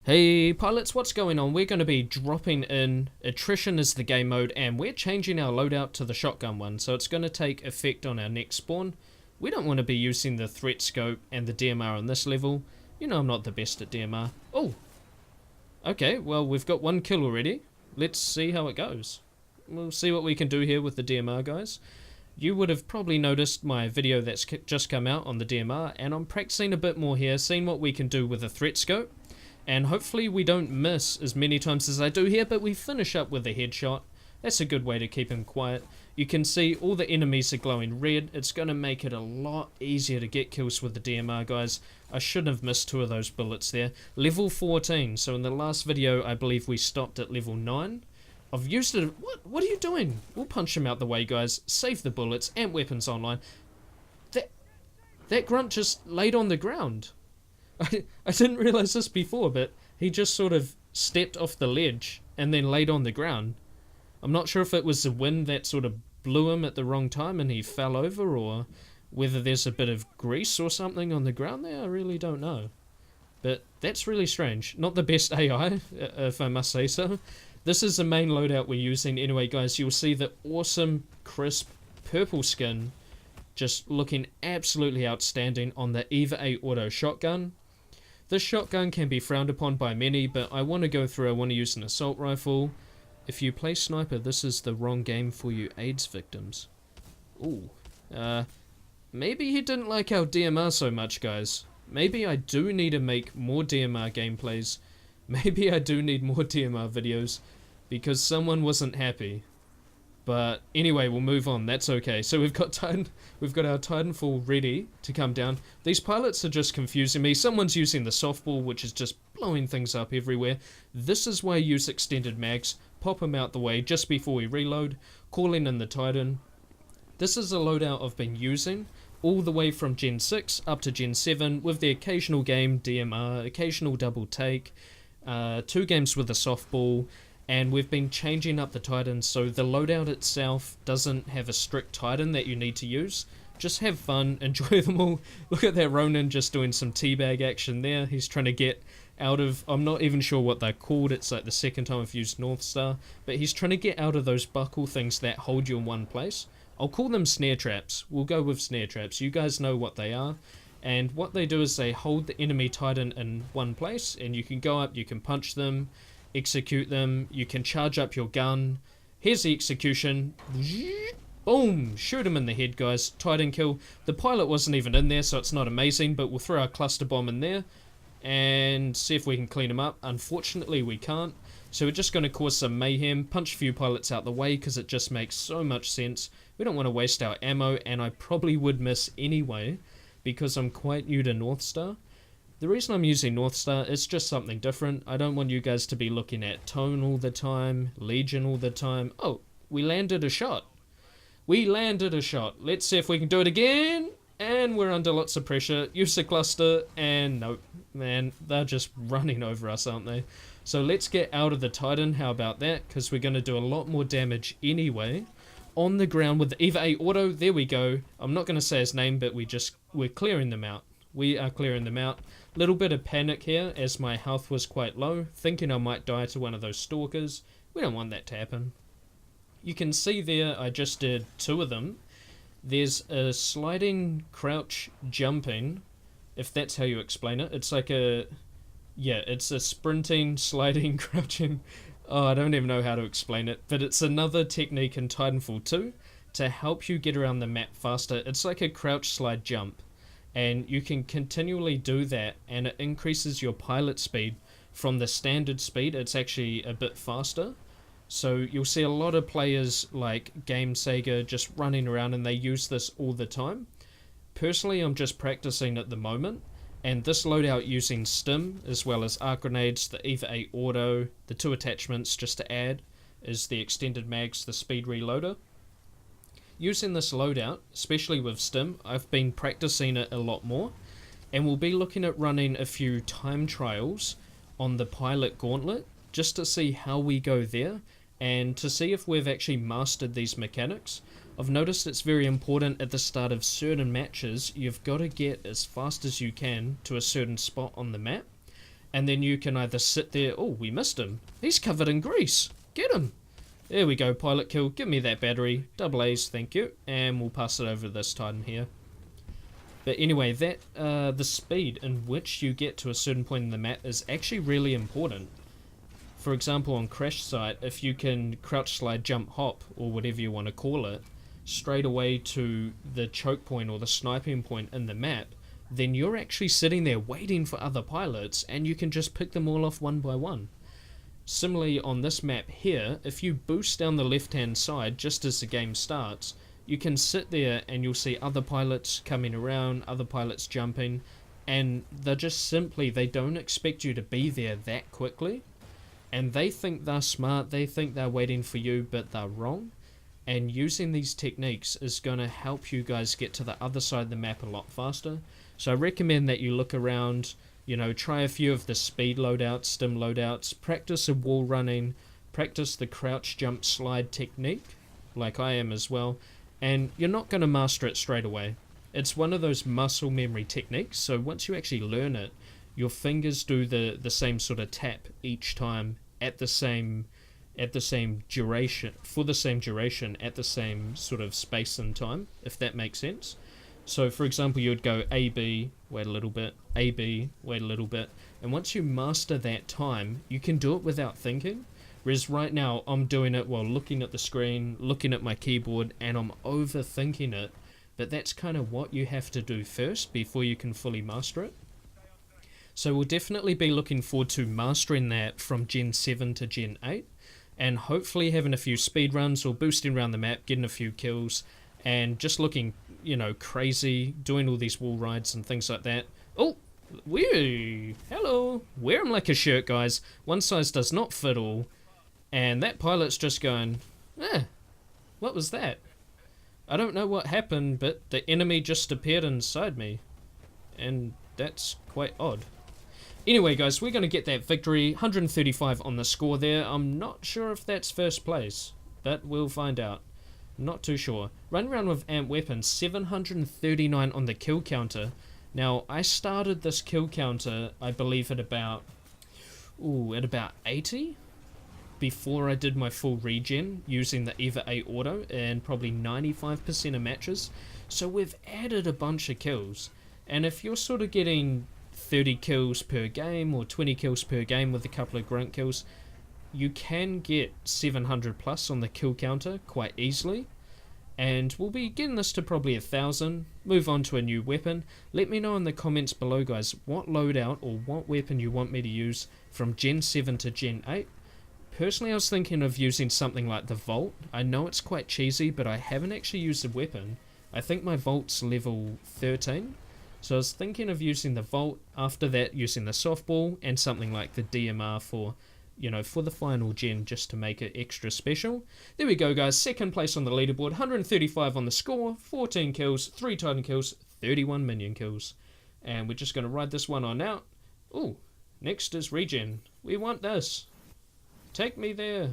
Hey pilots, what's going on? We're going to be dropping in attrition as the game mode, and we're changing our loadout to the shotgun one, so it's going to take effect on our next spawn. We don't want to be using the threat scope and the DMR on this level. You know I'm not the best at DMR. Oh! Okay, well we've got one kill already. Let's see how it goes. We'll see what we can do here with the DMR, guys. You would have probably noticed my video that's just come out on the DMR, and I'm practicing a bit more here, seeing what we can do with the threat scope. And hopefully we don't miss as many times as I do here, but we finish up with a headshot. That's a good way to keep him quiet. You can see all the enemies are glowing red. It's going to make it a lot easier to get kills with the DMR, guys. I shouldn't have missed 2 of those bullets there. Level 14. So in the last video, I believe we stopped at level 9. I've used it. What are you doing? We'll punch him out the way, guys. Save the bullets and weapons online. That grunt just laid on the ground. I didn't realize this before, but he just sort of stepped off the ledge and then laid on the ground. I'm not sure if it was the wind that sort of blew him at the wrong time and he fell over, or whether there's a bit of grease or something on the ground there. I really don't know. But that's really strange. Not the best AI, if I must say so. This is the main loadout we're using. Anyway, guys, you'll see the awesome, crisp, purple skin just looking absolutely outstanding on the EVA-8 Auto Shotgun. This shotgun can be frowned upon by many, but I want to go through. I want to use an assault rifle. If you play sniper, this is the wrong game for you AIDS victims. Ooh. Maybe he didn't like our DMR so much, guys. Maybe I do need to make more DMR gameplays. Maybe I do need more DMR videos, because someone wasn't happy. But anyway, we'll move on. That's okay. So we've got our Titanfall ready to come down. These pilots are just confusing me. Someone's using the softball, which is just blowing things up everywhere. This is why I use extended mags. Pop them out the way just before we reload. Calling in the Titan. This is a loadout I've been using all the way from Gen 6 up to Gen 7 with the occasional game DMR, occasional double take, 2 games with a softball. And we've been changing up the Titan, so the loadout itself doesn't have a strict Titan that you need to use. Just have fun, enjoy them all. Look at that Ronin just doing some teabag action there. He's trying to get out of, I'm not even sure what they're called, it's like the second time I've used North Star. But he's trying to get out of those buckle things that hold you in one place. I'll call them snare traps. We'll go with snare traps. You guys know what they are. And what they do is they hold the enemy Titan in one place, and you can go up, you can punch them, execute them, you can charge up your gun. Here's the execution. Boom! Shoot him in the head, guys. Titan kill. The pilot wasn't even in there, so it's not amazing, but we'll throw our cluster bomb in there and see if we can clean him up. Unfortunately, we can't. So we're just going to cause some mayhem, punch a few pilots out the way because it just makes so much sense. We don't want to waste our ammo, and I probably would miss anyway because I'm quite new to North Star. The reason I'm using North Star is just something different. I don't want you guys to be looking at Tone all the time, Legion all the time. Oh, we landed a shot. We landed a shot. Let's see if we can do it again. And we're under lots of pressure. Use the cluster, and nope. Man, they're just running over us, aren't they? So let's get out of the Titan. How about that? Because we're going to do a lot more damage anyway. On the ground with the EVA-8 Auto. There we go. I'm not going to say his name, but we're clearing them out. We are clearing them out. Little bit of panic here as my health was quite low, thinking I might die to one of those stalkers. We don't want that to happen. You can see there I just did 2 of them. There's a sliding crouch jumping, if that's how you explain it. It's like it's a sprinting, sliding, crouching. Oh, I don't even know how to explain it, but it's another technique in Titanfall 2 to help you get around the map faster. It's like a crouch slide jump. And you can continually do that, and it increases your pilot speed from the standard speed. It's actually a bit faster. So you'll see a lot of players like Game Sega just running around, and they use this all the time. Personally, I'm just practicing at the moment, and this loadout using Stim as well as arc grenades, the EVA-8 Auto, the 2 attachments just to add is the extended mags, the speed reloader. Using this loadout, especially with Stim, I've been practicing it a lot more, and we'll be looking at running a few time trials on the pilot gauntlet just to see how we go there and to see if we've actually mastered these mechanics. I've noticed it's very important at the start of certain matches, you've got to get as fast as you can to a certain spot on the map, And then you can either sit there, oh, we missed him. He's covered in grease. Get him. There we go, pilot kill. Give me that battery. Double A's, thank you. And we'll pass it over to this Titan here. But anyway, that the speed in which you get to a certain point in the map is actually really important. For example, on crash site, if you can crouch, slide, jump, hop, or whatever you want to call it, straight away to the choke point or the sniping point in the map, then you're actually sitting there waiting for other pilots and you can just pick them all off one by one. Similarly on this map here, if you boost down the left hand side just as the game starts, you can sit there and you'll see other pilots coming around, other pilots jumping, and they're just simply, they don't expect you to be there that quickly, and they think they're smart, they think they're waiting for you, but they're wrong. And using these techniques is going to help you guys get to the other side of the map a lot faster. So I recommend that you look around, you know, try a few of the speed loadouts, stim loadouts, practice the wall running, practice the crouch, jump, slide technique, like I am as well, and you're not going to master it straight away. It's one of those muscle memory techniques, so once you actually learn it, your fingers do the same sort of tap each time at the same duration, for the same duration, at the same sort of space and time, if that makes sense. So for example, you would go AB, wait a little bit, AB, wait a little bit, and once you master that time, you can do it without thinking. Whereas right now, I'm doing it while looking at the screen, looking at my keyboard, and I'm overthinking it, but that's kind of what you have to do first before you can fully master it. So we'll definitely be looking forward to mastering that from Gen 7 to Gen 8, and hopefully having a few speed runs or boosting around the map, getting a few kills, and just looking, you know, crazy, doing all these wall rides and things like that. Oh, hello, wear him like a shirt, guys. One size does not fit all. And that pilot's just going, what was that? I don't know what happened, but the enemy just appeared inside me. And that's quite odd. Anyway, guys, we're going to get that victory. 135 on the score there. I'm not sure if that's first place, but we'll find out. Not too sure. Running around with amp weapons, 739 on the kill counter. Now, I started this kill counter, I believe, at about 80? Before I did my full regen using the EVA-8 Auto and probably 95% of matches. So we've added a bunch of kills. And if you're sort of getting 30 kills per game or 20 kills per game with a couple of grunt kills, you can get 700 plus on the kill counter quite easily. And we'll be getting this to probably 1,000. Move on to a new weapon. Let me know in the comments below, guys, what loadout or what weapon you want me to use from Gen 7 to Gen 8. Personally, I was thinking of using something like the Volt. I know it's quite cheesy, but I haven't actually used the weapon. I think my Volt's level 13. So I was thinking of using the Volt, after that using the softball, and something like the DMR for, you know, for the final gen, just to make it extra special. There we go, guys. Second place on the leaderboard, 135 on the score, 14 kills, 3 Titan kills, 31 minion kills. And we're just going to ride this one on out. Ooh, next is Regen. We want this. Take me there.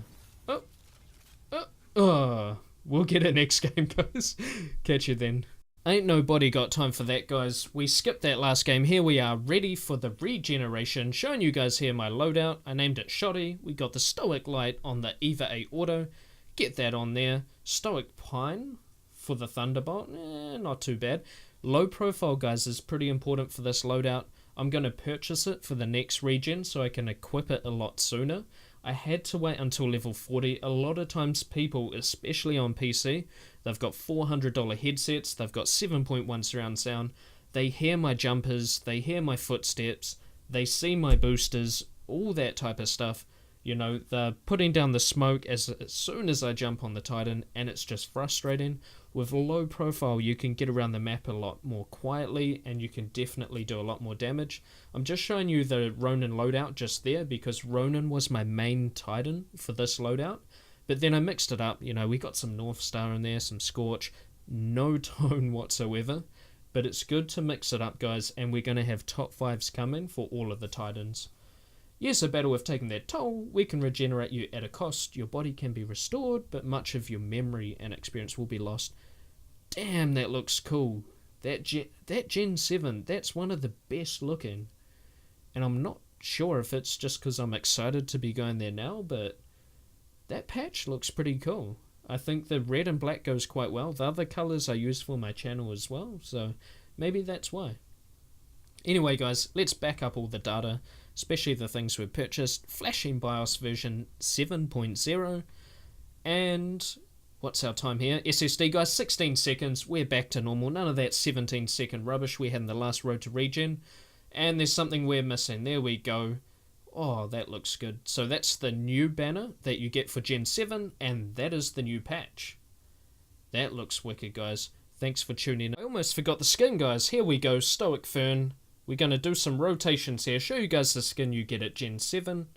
We'll get it next game, guys. Catch you then. Ain't nobody got time for that, guys. We skipped that last game. Here we are, ready for the regeneration. Showing you guys here my loadout. I named it Shoddy. We got the STOIC light on the EVA-8 Auto. Get that on there. STOIC Pine for the Thunderbolt. Not too bad. Low profile, guys, is pretty important for this loadout. I'm going to purchase it for the next regen so I can equip it a lot sooner. I had to wait until level 40. A lot of times people, especially on PC, they've got $400 headsets, they've got 7.1 surround sound, they hear my jumpers, they hear my footsteps, they see my boosters, all that type of stuff. You know, they're putting down the smoke as soon as I jump on the Titan, and it's just frustrating. With low profile, you can get around the map a lot more quietly, and you can definitely do a lot more damage. I'm just showing you the Ronin loadout just there, because Ronin was my main Titan for this loadout. But then I mixed it up, you know, we got some North Star in there, some Scorch, no tone whatsoever. But it's good to mix it up, guys, and we're going to have top 5s coming for all of the Titans. Yes, a battle with taking their toll. We can regenerate you at a cost. Your body can be restored, but much of your memory and experience will be lost. Damn, that looks cool. That Gen 7, that's one of the best looking. And I'm not sure if it's just because I'm excited to be going there now, but that patch looks pretty cool. I think the red and black goes quite well. The other colours I use for my channel as well, so maybe that's why. Anyway guys, let's back up all the data, especially the things we've purchased. Flashing BIOS version 7.0, and what's our time here? SSD guys, 16 seconds, we're back to normal. None of that 17-second rubbish we had in the last road to regen. And there's something we're missing, there we go. Oh, that looks good. So that's the new banner that you get for Gen 7, and that is the new patch. That looks wicked, guys. Thanks for tuning in. I almost forgot the skin, guys. Here we go, STOIC FERN. We're going to do some rotations here, show you guys the skin you get at Gen 7.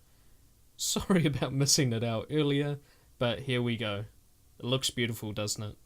Sorry about missing it out earlier, but here we go. It looks beautiful, doesn't it?